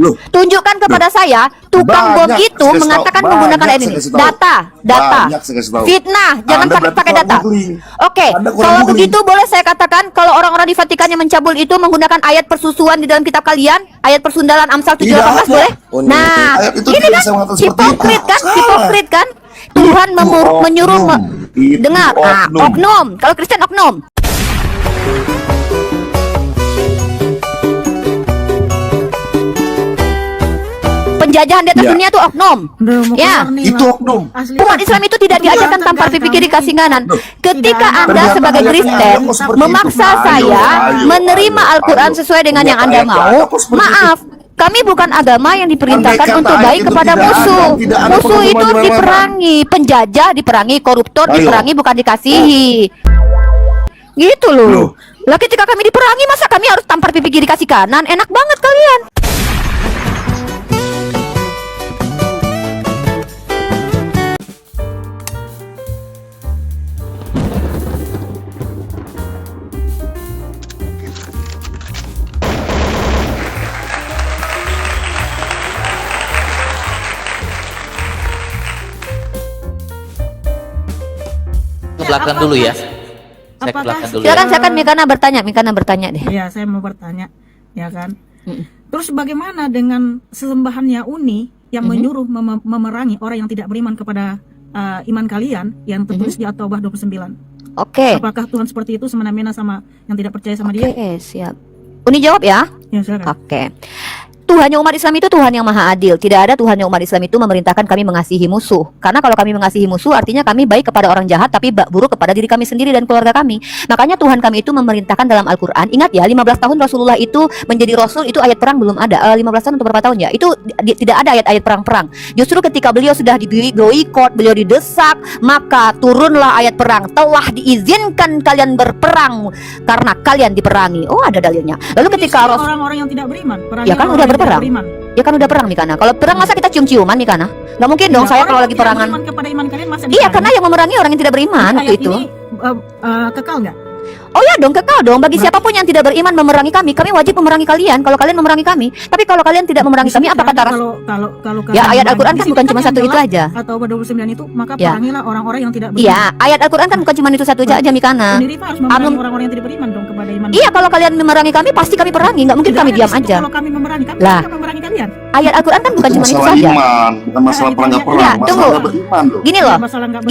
Loh, Tunjukkan kepada saya tukang bom banyak, itu saya kasih mengatakan tahu, menggunakan banyak, ayat ini. saya kasih tahu. Data. Banyak, saya kasih tahu. Fitnah, jangan Anda berarti pakai kurang data. googling. Oke, Anda kurang kalau googling. begitu boleh saya katakan kalau orang-orang di Vatikan yang mencabul itu menggunakan ayat persusuan di dalam kitab kalian, ayat persundalan Amsal 7:18 Tidak ada. boleh? Oh, Nah, ayat itu ini tidak kan bisa mengatakan seperti itu. hipokrit kan? Salah. Hipokrit kan? Tuhan menyuruh Itu dengar, oknum. Kalau Kristen oknum. Penjajahan di atas dunia itu oknum. Ya. Itu oknum. Umat Islam itu tidak diajarkan tampar pipi kiri kasih kanan. Ketika Anda sebagai Kristen memaksa saya menerima Al-Quran sesuai dengan yang Anda mau, maaf, kami bukan agama yang diperintahkan untuk baik kepada musuh. Musuh itu diperangi, penjajah diperangi, koruptor diperangi, bukan dikasihi. Gitu loh. Lah ketika kami diperangi, masa kami harus tampar pipi kiri kasih kanan? Enak banget kalian. Belakang dulu ya. Saya ke Apakah belakang dulu ya. Silakan Mikana bertanya deh. Ya, saya mau bertanya, ya kan? Terus bagaimana dengan sesembahannya Uni yang menyuruh memerangi orang yang tidak beriman kepada iman kalian yang tertulis di At-Taubah 29? Oke. Apakah Tuhan seperti itu semena-mena sama yang tidak percaya sama dia? Oke, siap. Uni jawab ya. Ya, silakan. Oke. Tuhannya umat Islam itu Tuhan yang maha adil. Tidak ada Tuhannya umat Islam itu memerintahkan kami mengasihi musuh. Karena kalau kami mengasihi musuh artinya kami baik kepada orang jahat tapi buruk kepada diri kami sendiri dan keluarga kami. Makanya Tuhan kami itu memerintahkan dalam Al-Quran. Ingat ya, 15 tahun Rasulullah itu menjadi Rasul, itu ayat perang belum ada. 15 tahun untuk berapa tahun ya? Itu tidak ada ayat-ayat perang-perang. Justru ketika beliau sudah diboikot, beliau didesak, maka turunlah ayat perang. Telah diizinkan kalian berperang karena kalian diperangi. Oh, ada dalilnya. Lalu ketika orang-orang yang tidak beriman, ya kan udah berperang. Ya kan udah perang Mikana. Kalau perang masa kita cium-ciuman Mikana? Nggak mungkin dong saya kalau lagi perangan. Kepada iman kalian masa Iya, karena yang memerangi orang yang tidak beriman waktu itu. Ini kekal nggak? Oh ya dong, kekal dong. Bagi siapapun yang tidak beriman memerangi kami wajib memerangi kalian. Kalau kalian memerangi kami, tapi kalau kalian tidak memerangi kami, apa kata kalau ya ayat Al-Quran kan bukan cuma satu itu aja. Atau 29 itu, maka Ya. perangilah orang-orang yang tidak beriman. Iya, ayat Al-Quran kan bukan cuma itu satu aja Mikana. Sendiri Pak harus memerangi orang-orang yang tidak beriman dong kepada iman. Iya, kalau kalian memerangi kami pasti kami perangi. Nggak mungkin kami diam aja. Kalau kami memerangi kami, Lah. kita memerangi kalian. Ayat Al-Quran kan bukan cuma itu masalah saja. iman, bukan masalah perang nggak perang, Ya, masalah tunggu. nggak beriman loh. Gini loh. Masalah nggak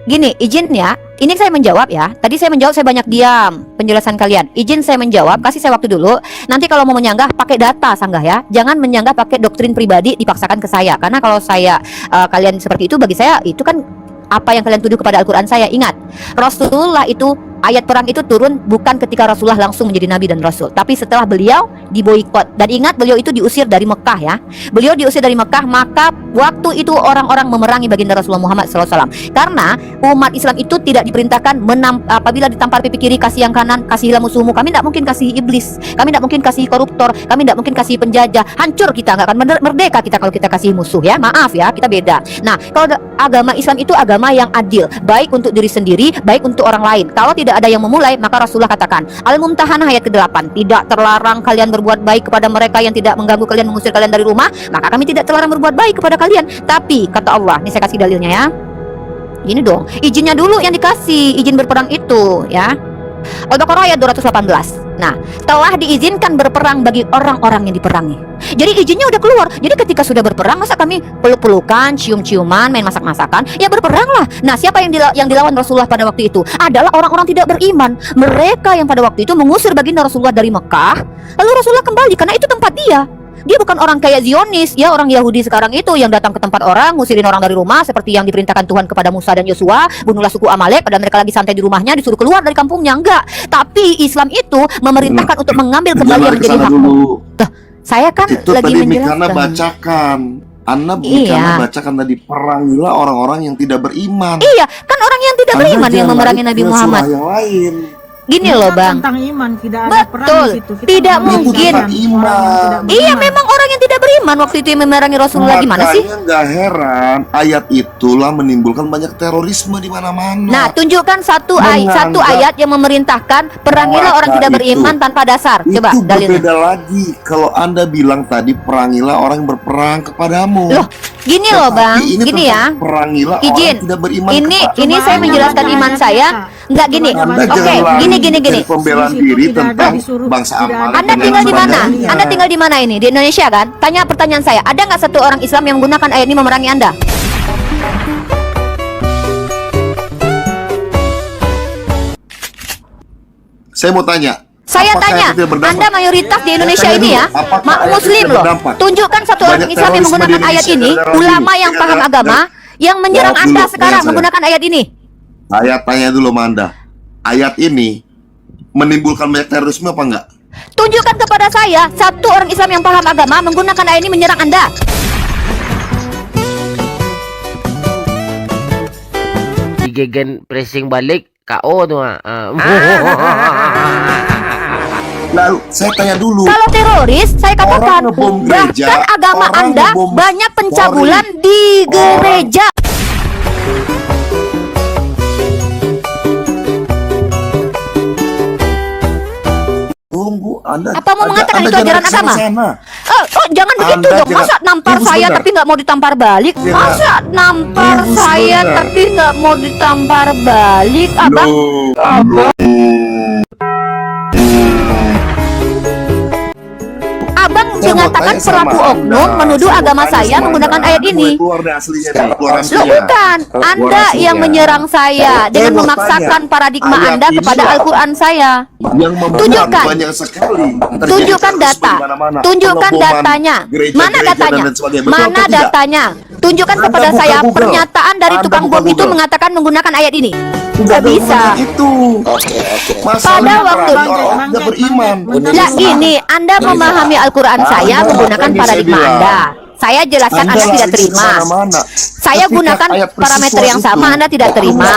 Gini, izin ya. Ini saya menjawab ya. Tadi saya menjawab, saya banyak diam penjelasan kalian. Izin saya menjawab, kasih saya waktu dulu. Nanti kalau mau menyanggah pakai data sanggah ya. Jangan menyanggah pakai doktrin pribadi dipaksakan ke saya. Karena kalau saya kalian seperti itu, bagi saya itu kan apa yang kalian tuduh kepada Al-Quran saya. Ingat, Rasulullah itu ayat perang itu turun bukan ketika Rasulullah langsung menjadi nabi dan rasul, tapi setelah beliau diboikot. Dan ingat, beliau itu diusir dari Mekah ya. Beliau diusir dari Mekah, maka waktu itu orang-orang memerangi baginda Rasulullah Muhammad SAW. Karena umat Islam itu tidak diperintahkan apabila ditampar pipi kiri kasih yang kanan, kasihilah musuhmu. Kami tidak mungkin kasih iblis, kami tidak mungkin kasih koruptor, kami tidak mungkin kasih penjajah. Hancur kita, nggak akan merdeka kita kalau kita kasih musuh ya. Maaf ya, kita beda. Nah, kalau agama Islam itu agama yang adil, baik untuk diri sendiri, baik untuk orang lain. Kalau tidak ada yang memulai, maka Rasulullah katakan Al-Mumtahanah ayat ke-8, tidak terlarang kalian berbuat baik kepada mereka yang tidak mengganggu kalian, mengusir kalian dari rumah, maka kami tidak terlarang berbuat baik kepada kalian. Tapi kata Allah, ini saya kasih dalilnya ya. Gini dong, izinnya dulu yang dikasih, izin berperang itu ya. Al-Baqarah ayat 218. Nah, telah diizinkan berperang bagi orang-orang yang diperangi. Jadi izinnya udah keluar. Jadi ketika sudah berperang, masa kami peluk-pelukan, cium-ciuman, main masak-masakan? Ya berperanglah. Nah, siapa yang dilawan Rasulullah pada waktu itu? Adalah orang-orang tidak beriman. Mereka yang pada waktu itu mengusir baginda Rasulullah dari Mekah. Lalu Rasulullah kembali karena itu tempat dia. Dia bukan orang kayak Zionis, ya orang Yahudi sekarang itu yang datang ke tempat orang, ngusirin orang dari rumah seperti yang diperintahkan Tuhan kepada Musa dan Yosua, bunuhlah suku Amalek, padahal mereka lagi santai di rumahnya, disuruh keluar dari kampungnya. Enggak. Tapi Islam itu memerintahkan untuk mengambil kembali yang menjadi hakmu. Tuh, saya kan Itu lagi tadi Mikana menjelaskan. bacakan. Mikana Iya. bacakan tadi, perangilah orang-orang yang tidak beriman. Iya, kan orang yang tidak Anda beriman yang jangan memerangi lari Nabi ke Muhammad. surah yang lain. Gini Bukan loh Bang. tentang iman, tidak ada perang Betul. di situ. Kita Tidak memerangi mungkin. orang yang Iman. tidak Iya beriman. memang orang yang tidak beriman waktu itu yang memerangi Rasulullah gimana sih? Makanya nggak heran ayat itulah menimbulkan banyak terorisme di mana-mana. Nah, tunjukkan satu Menganggap ayat yang memerintahkan perangilah orang maka tidak beriman itu- tanpa dasar. Coba itu dalilnya. berbeda lagi kalau Anda bilang tadi perangilah orang yang berperang kepadamu. Loh, gini loh Tetapi Bang, ini gini tentang ya. perangilah orang Izin. yang tidak beriman Ini kepada- saya Coba menjelaskan Anda iman baca saya. ayat-ayat. Enggak gini. Coba Anda baca Oke, jangan lari gini. dari pembelaan Di situ diri tidak ada tentang disuruh- bangsa tidak Amal. ada Anda dan tinggal di mana? sebagainya. Anda tinggal di mana ini? Di Indonesia kan? Tanya pertanyaan saya. Ada nggak satu orang Islam yang menggunakan ayat ini memerangi Anda? Saya mau tanya. Saya apakah tanya, itu tidak berdampak? Anda mayoritas di Indonesia Tanya ini dulu, ya, apakah ayat itu Muslim tidak loh. berdampak? Tunjukkan satu orang Banyak Islam yang terorisme menggunakan di ayat Indonesia ini, gara-gara ulama ini. yang Iya, paham dan- agama yang menyerang Jawab Anda dulu sekarang pertanyaan saya. menggunakan ayat ini. Saya tanya dulu sama Anda. Ayat ini menimbulkan banyak terorisme apa enggak? Tunjukkan kepada saya satu orang Islam yang paham agama menggunakan ayat ini menyerang Anda. Digegen pressing balik KO tuh ah. Lalu saya tanya dulu. Kalau teroris, saya katakan Orang ngebom gereja, bahkan agama orang Anda ngebom banyak pencabulan Polri. di Orang- gereja. Tunggu, Anda. Apa mau mengatakan Anda itu ajaran jangan agama? kesana-sana. Oh, jangan begitu Anda dong. jangan- Masa nampar Tunggu saya sebentar. tapi nggak mau ditampar balik? Jangan. Masa nampar Tunggu saya sebentar. tapi nggak mau ditampar balik, Abang? Loh. Abang Saya mau mengatakan tanya sama pelaku oknum Anda. menuduh Saya mau agama tanya saya sama menggunakan Anda. ayat ini. Keluar deh aslinya, deh, keluar Loh aslinya. bukan, Keluar Anda aslinya. yang menyerang saya dengan mau memaksakan tanya, paradigma ayat Anda ini kepada apa? Al-Quran saya. Yang memegang Tunjukkan. banyak sekali. Terjadi Tunjukkan terorisme data. di mana-mana. Tunjukkan Pengeboman datanya. gereja-gereja Mana dan datanya? lain sebagainya. Betul Mana atau tidak? datanya? Tunjukkan Anda kepada buka saya Google. pernyataan dari Anda tukang buka bom itu Google. mengatakan menggunakan ayat ini. Tidak Nggak bisa. itu. Pada waktu- orang tidak beriman. Lah gini, Anda memahami Al-Quran saya Anda, menggunakan ini saya paradigma bilang. Anda. Saya jelaskan Anda tidak lari terima. kemana-mana. Saya Ketika gunakan ayat parameter yang peristiwa sama, itu, Anda tidak terima.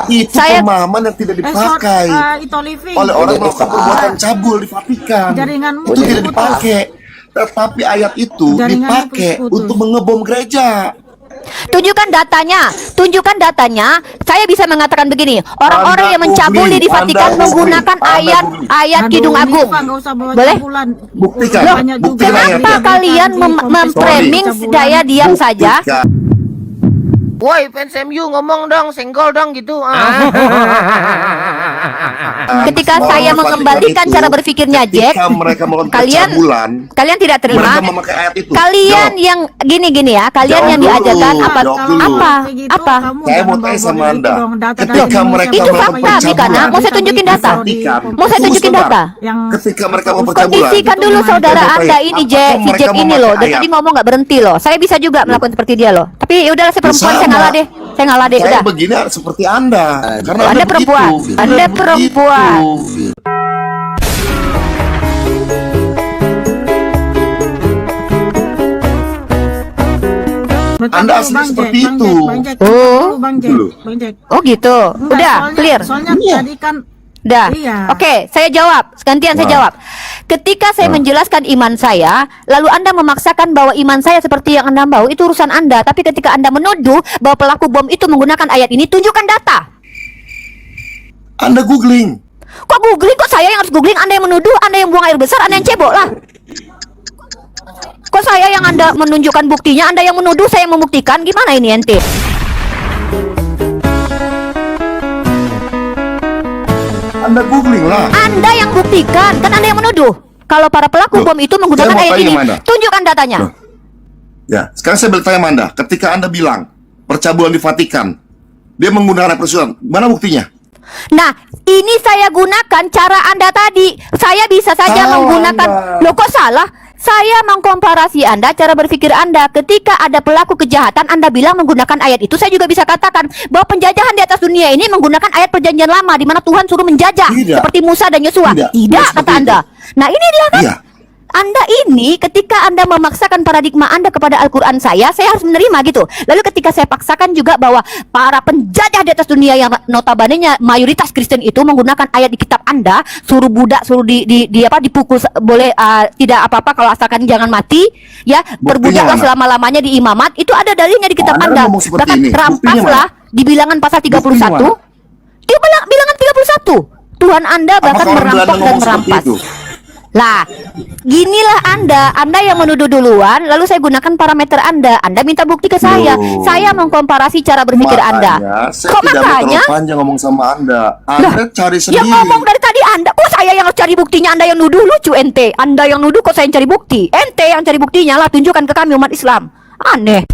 Itu Saya- pemahaman yang tidak dipakai Ito Living. oleh orang melakukan perbuatan cabul di Vatikan. Jaringanmu Itu tidak putus. dipakai. Tetapi ayat itu Jaringanmu dipakai putus-putus. untuk mengebom gereja. Tunjukkan datanya, tunjukkan datanya. Saya bisa mengatakan begini, orang-orang Anda yang mencabuli googling, di Vatikan Anda menggunakan googling, Anda ayat googling. ayat Kidung Aduh, Agung. Nifa, nggak usah bawa Boleh? campuran. Buktikan. Banyak juga Buktikan yang ayatnya. Kenapa dijadikan kalian di kompetisi memframing campuran. saya diam saja? Buktikan. Woi fans MU ngomong dong, senggol dong gitu. Ketika Orang saya Vatikan mengembalikan itu, cara berpikirnya Jack, ketika mereka melakukan kalian- pencabulan, kalian tidak terima. mereka memakai ayat itu. Kalian Jawab. yang gini-gini ya, kalian Jawab yang dulu. diajarkan apa? Jawab dulu. Apa? Kayak gitu, Apa? kamu Saya jangan mau tanya bawa-bawa sama gitu Anda. dong, data dari Ketika Indonesia. mereka Itu melakukan fakta, Bikana. pencabulan Mau saya tunjukin di data? Vatikan, Mau saya tunggu tunjukin sebentar. data? yang Ketika mereka mau pencabulan, Kondisikan dulu Itu saudara gimana? Anda ini Jack, si Apakah Jack mereka ini loh. memakai Dari ayat? tadi ngomong nggak berhenti loh. Saya bisa juga melakukan seperti dia loh. Tapi ya udahlah, saya perempuan, saya Sama. ngalah deh. Saya ngalah deh, saya udah. begini seperti Anda. Karena Anda perempuan. begitu. Anda perempuan. Begitu. Betul Anda dulu, asli Bang seperti Jack, itu. Bang Jack, Oh. Bang Jack, Dulu. Bang Jack. Oh gitu. Enggak, Udah, soalnya- clear. Soalnya Iya. tadi kan Udah. Iya. Oke, saya jawab. Gantian saya Nah. jawab. Ketika saya menjelaskan iman saya, lalu Anda memaksakan bahwa iman saya seperti yang Anda mau, itu urusan Anda. Tapi ketika Anda menuduh bahwa pelaku bom itu menggunakan ayat ini, tunjukkan data. Anda googling. Kok googling? Kok saya yang harus googling? Anda yang menuduh, Anda yang buang air besar, Anda yang cebok lah. Kok saya yang Anda menunjukkan buktinya, Anda yang menuduh, saya yang membuktikan? Gimana ini ente? Anda googling lah. Anda yang buktikan, kan Anda yang menuduh. Kalau para pelaku Loh, bom itu menggunakan saya mau ayat tanya ini, sama Anda. tunjukkan datanya. Loh. Ya, sekarang saya bertanya sama Anda. Ketika Anda bilang percabulan di Vatikan, dia menggunakan persoalan, mana buktinya? Nah, ini saya gunakan cara Anda tadi. Saya bisa saja Salah menggunakan. Anda. Loh, kok salah? Saya mengkomparasi Anda, cara berpikir Anda. Ketika ada pelaku kejahatan, Anda bilang menggunakan ayat itu. Saya juga bisa katakan bahwa penjajahan di atas dunia ini menggunakan ayat perjanjian lama, di mana Tuhan suruh menjajah Tidak. seperti Musa dan Yosua. Tidak Tidak, seperti kata itu. Anda. Nah, ini dia kan. Iya. Anda ini ketika Anda memaksakan paradigma Anda kepada Al-Quran saya harus menerima gitu. Lalu ketika saya paksakan juga bahwa para penjajah di atas dunia yang notabene-nya mayoritas Kristen itu menggunakan ayat di kitab Anda, suruh budak, suruh dipukul boleh tidak apa-apa kalau asalkan jangan mati, ya, perbudaklah mana? selama-lamanya di imamat, itu ada dalilnya di kitab Anda Anda. ngomong seperti Bahkan ini. Buktinya rampaslah di bilangan pasal 31. Buktinya mana? Dia bilangan 31. Tuhan Anda bahkan Apakah orang Belanda merampok dan ngomong seperti merampas. itu? Lah, ginilah Anda yang menuduh duluan, lalu saya gunakan parameter Anda. Anda minta bukti ke saya. Loh. Saya mengkomparasi cara berpikir Anda. Saya Kok tidak mau makanya? terlalu panjang ngomong sama Anda. Anda cari Yang sendiri. ngomong dari tadi Anda. Kok saya yang harus cari buktinya? Anda yang nuduh, lucu ente. Anda yang nuduh, kok saya yang cari bukti? Ente yang cari buktinya lah, tunjukkan ke kami umat Islam. Aneh.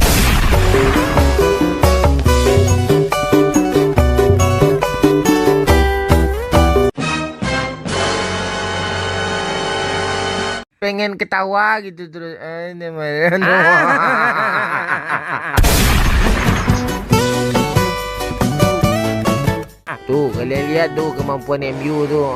Pengen ketawa gitu terus. Tuh kalian lihat tuh kemampuan MU tuh.